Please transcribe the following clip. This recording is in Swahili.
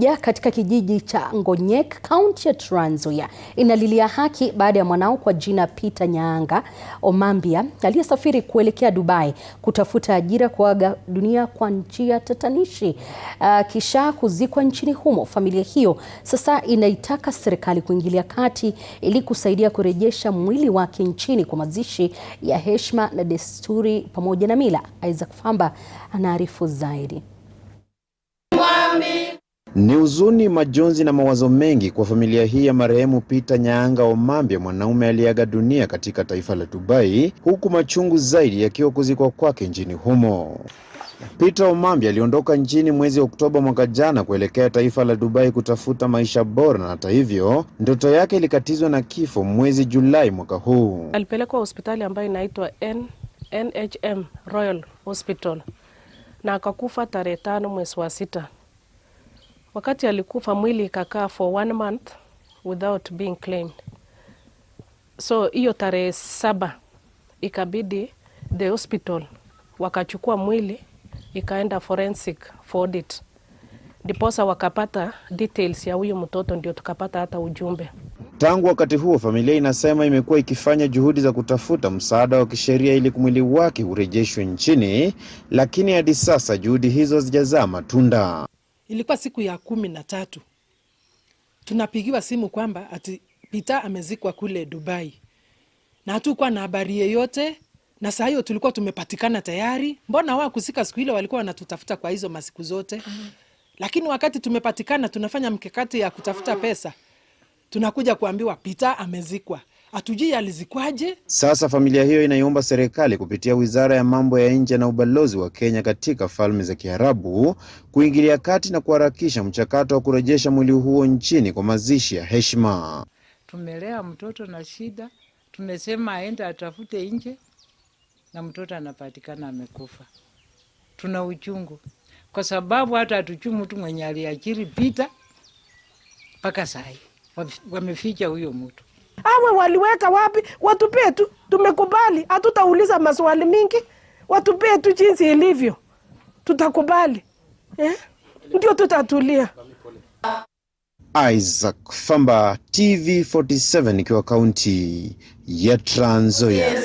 Katika kijiji cha Ngonyek, kaunti ya Trans Nzoia, inalilia haki baada ya mwanao kwa jina Peter Nyaanga Omambia aliyesafiri kuelekea Dubai kutafuta ajira kuaga dunia kwa njia tatanishi kisha kuzikwa nchini humo. Familia hiyo sasa inaitaka serikali kuingilia kati ili kusaidia kurejesha mwili wake nchini kwa mazishi ya heshima na desturi pamoja na mila. Isaac Famba anaarifu zaidi. Ni huzuni, majonzi na mawazo mengi kwa familia hii ya marehemu Peter Nyaanga Omambia, mwanaume aliyeaga dunia katika taifa la Dubai, huku machungu zaidi yakiwa kuzikwa kwake nchini humo. Peter Omambia aliondoka nchini mwezi Oktoba mwaka jana kuelekea taifa la Dubai kutafuta maisha bora, na hata hivyo ndoto yake ilikatizwa na kifo mwezi Julai mwaka huu. Alipelekwa hospitali ambayo inaitwa NHM Royal Hospital na akakufa tarehe 5 mwezi wa 6. Wakati alikufa mwili ikakaa for 1 month without being claimed. So hiyo tarehe 7 ikabidi the hospital wakachukua mwili ikaenda forensic for audit. Ndiposa wakapata details ya huyo mtoto, ndio tukapata hata ujumbe. Tangu wakati huo familia inasema imekuwa ikifanya juhudi za kutafuta msaada wa kisheria ili mwili wake urejeshwe nchini, lakini hadi sasa juhudi hizo hazijazaa matunda. Ilikuwa siku ya 13. Tunapigiwa simu kwamba ati Peter amezikwa kule Dubai. Na hatukuwa na habari yoyote, na saa hiyo tulikuwa tumepatikana tayari. Mbona wao kusika siku ile walikuwa wanatutafuta kwa hizo masiku zote? Lakini wakati tumepatikana tunafanya mkakati ya kutafuta pesa, tunakuja kuambiwa Peter amezikwa. Hatujui alizikwaje. Sasa familia hiyo inaiomba serikali kupitia Wizara ya Mambo ya Nje na Ubalozi wa Kenya katika Falme za Kiarabu kuingilia kati na kuharakisha mchakato wa kurejesha mwili huo nchini kwa mazishi ya heshima. Tumelea mtoto na shida, tumesema aende atafute nje na mtoto anapatikana amekufa. Tuna uchungu kwa sababu hata hatujui mtu mwenye aliajiri Peter mpaka sasa wameficha huyo mtu. Awe waliweka wapi? Watupee tu, tumekubali. Hatutauliza maswali mingi, watupee tu jinsi ilivyo, tutakubali. Ndio tutatulia. Isaac Famba, TV47, ikiwa kaunti ya Trans Nzoia.